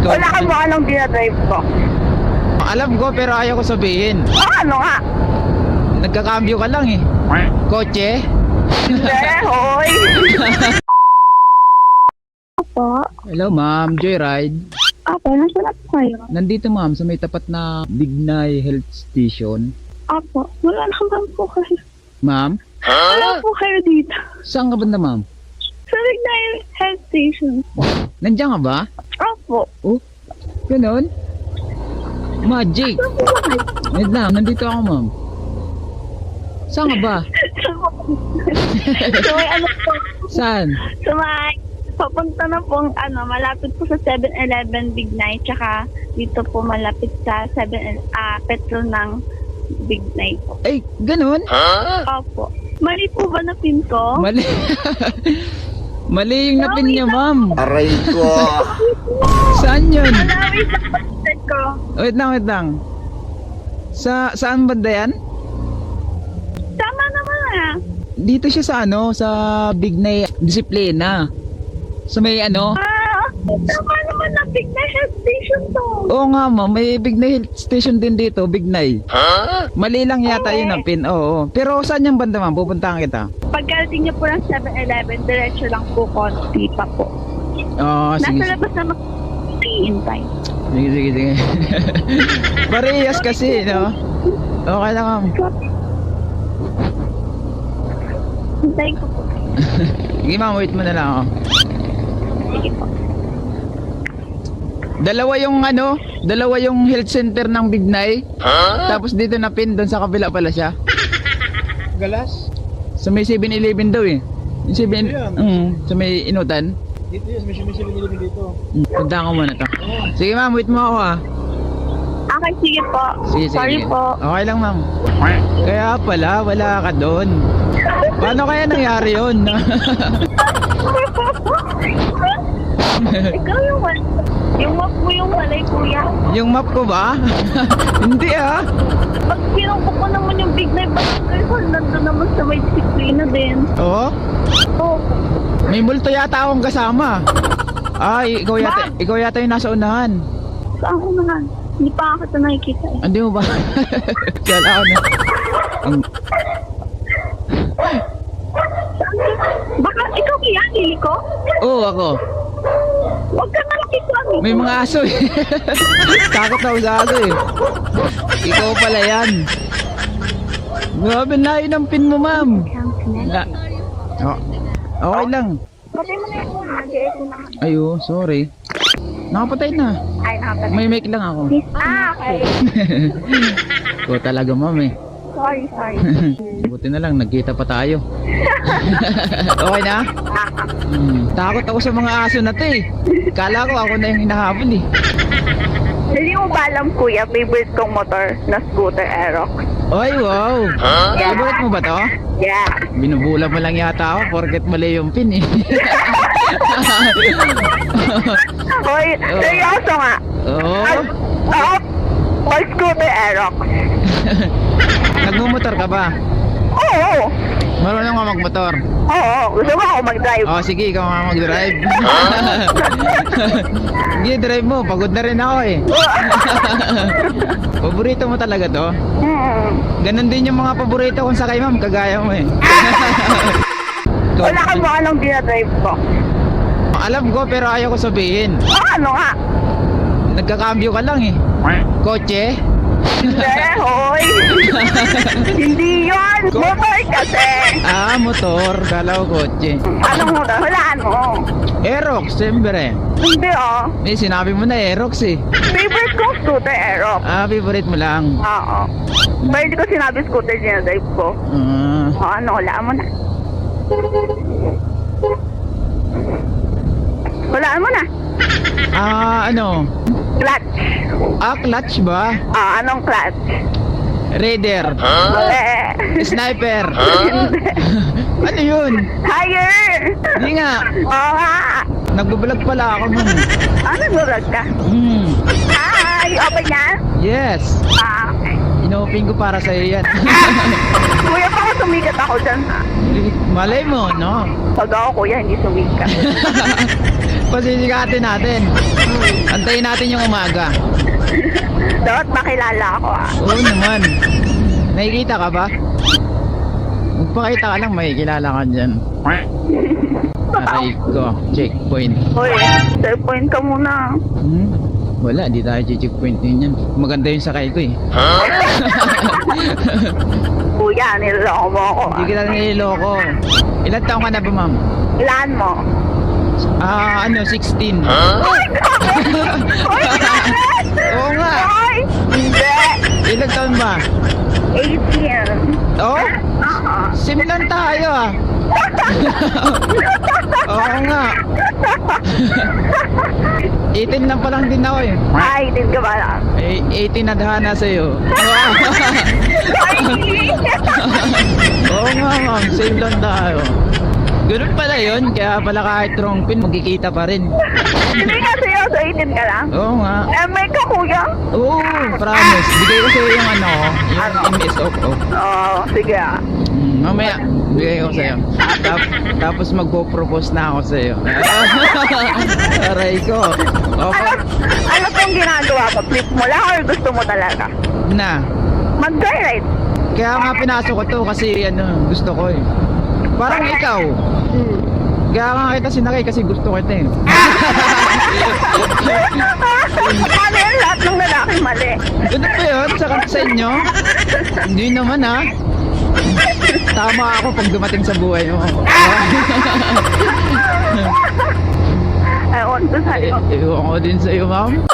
Wala kang mo anong dinadrive ko. Alam ko pero ayaw ko sabihin. Ano nga? Nagkakambyo ka lang eh. Kotse? Hindi, hoy. Apo, Hello ma'am, Joyride. nasa na po kayo? Nandito ma'am sa may tapat na Bignay Health Station. Apo, wala naman po kayo. Ma'am, Wala po kayo dito. saan ka banda ma'am? Sa Bignay Health Station. Nandiyan ka ba? Apo. Oh, ganun? Magic. Saan po ba kayo? Wait lang, nandito ako ma'am. Saan ka ba? So, may ano po, Saan? so may papunta na pong malapit po sa 7-Eleven Bignay, tsaka dito po malapit sa petrol ng Bignay po. Ay, ganun? Opo. Mali po ba na pin ko? Mali. Mali yung napin niya ma'am. Aray ko. Saan yun? Wait lang po, check ko. Wait lang. Saan banda yan? Tama naman ah. Dito siya sa sa Bignay Disiplina. Sa may Tama naman na Bignay Health Station to. Oo nga ma'am, may Bignay Health Station din dito, Bignay. Mali lang yata yun ang pin, oo. Pero saan yung banda ma'am? Pupuntahan kita. Pagkarating niyo po ng 7-Eleven, diretso lang po konti pa po. Oo, sige. Nasa labas na mag-iintay. Sige. Parehas kasi, no? Okay lang ma'am. Hintayin ko po. Sige ma'am, wait mo na lang ako. Sige po. Dalawa yung health center ng Bignay. Tapos dito na pin, doon sa kabila pala siya. Galas? Sa may 7-Eleven daw eh. Yung 7, sa may inutan. Dito yun, may sumisilip dito. Punta ko muna to. Sige ma'am, wait mo ako ha. Okay, sige po. Sige. Sorry po. Okay lang ma'am. Kaya pala, wala ka doon. Paano kaya nangyari yun? Ikaw yung wala. Yung map mo yung walay, kuya. Yung map ko ba? Hindi ah. Pag pinungko ko naman yung Bignay Barangay Hall, nandun naman sa may disiplina din. Oo? Oo. May multo yata akong kasama. Ay, ikaw yata yung nasa unahan. Saan ko naman? Hindi pa ako ito nakikita eh. Andi mo ba? Kala ako na. Baka ikaw kaya, hili ko? Oo, ako. Huwag ka nakikita. May mga aso eh. Takot ako sa aso eh. Ikaw pala yan. Grabe, layo ng pin mo ma'am. Oh, okay lang. Patay mo na yung phone. Nag-e-echo na. Ayo, sorry. Nakapatay na. Ay, nakapatay. May mic lang ako. Okay. Ikaw talaga ma'am eh. Sorry. Buti na lang, nagkita pa tayo. Okay na? Takot ako sa mga aso na to eh. Kala ko ako na yung hinahabol eh. Hindi mo ba alam, kuya, favorite kong motor na scooter Aerox? Ay, wow! Favorite mo ba to? Yeah. Binubula mo lang yata ako porket mali yung pin eh. Hoy, seryoso nga. Oo. Oo. Hoy, scooter Aerox. Nagmumotor ka ba? Oo. Marunong ka magmotor. Oo. Gusto mo ako mag-drive? Oh, sige, ikaw nga mag-drive. Sige, drive mo. Pagod na rin ako eh. Paborito mo talaga to? Ganon din yung mga paborito kong sakay ma'am, kagaya mo eh. Wala kang mo anong dinadrive ko. Alam ko pero ayaw ko sabihin. Ano nga? Nagkakambyo ka lang eh. Kotse? Hindi, hoy. Hindi yun. Motor kasi. Ah, motor. Kala ko kotse. Anong motor? Walaan mo. Aerox, siyempre. Hindi oh. Eh, sinabi mo na Aerox eh. Favorite kong scooter Aerox. Ah, favorite mo lang. Oo. Pero hindi ko sinabi scooter dinadrive ko. Ano, walaan mo na. Walaan mo na. Ano? Clutch. Ah, clutch ba? Anong clutch? Raider. Sniper. Ano yun? Higher. Hindi nga. Oo nga. Nagbablog pala ako nun. Nagbablog ka? Hi! Okay na? Yes. Okay. Inopen ko para sa'yo yan. Kuya, baka sumikat ako dyan ha? Malay mo, no? Pag ako kuya, hindi sumikat. Pasisikatin natin. Antayin natin yung umaga. Dapat makilala ako ah. Oo naman. Nakikita ka ba? Magpakita ka lang, may kilala ka dyan. Aray ko, checkpoint. Hoy, checkpoint ka muna. Wala, di tayo checkpoint din yan. Maganda yung sakay ko eh. Kuya, niloloko mo ako Hindi ah. kita nililoko. Ilan taong ka na ba, ma'am? Ilan mo? 16. Hoy, grabe! Oo nga. Hoy! Hindi! Ilan taon ba? 18. Oh? Oo. Sim lang tayo ah. Oo nga. 18 lang pa lang din ako eh. Ay, din ka ba lang? 18 nadhana sa'yo. Oo nga ma'am, same lang tayo. Ganun pala yun, kaya pala kahit wrong pin, magkikita pa rin. Hindi kasi ako sa 18 ka lang. Oo nga. Eh, may ka kuya? Oo, promise. Bigay ko sa'yo yung ano, yung MSOP. Oo, sige ah. Mamaya, bigay ko sa'yo. Tapos magpo-propose na ako sa'yo. Aray ko. Okay. Ano pong ginagawa mo? Flip mo lang or gusto mo talaga? Na. Mag-ride. Kaya nga pinasok ko to kasi ano, gusto ko eh. Parang ikaw. Kaya nga kita sinakay kasi gusto kita eh. Ano yung lahat ng lalaki mali? Ganun ba yun? Sa inyo? Hindi naman ha. Tama ako pag dumating sa buhay mo. Ewan ko sa'yo. Ewan ko din sa'yo, ma'am.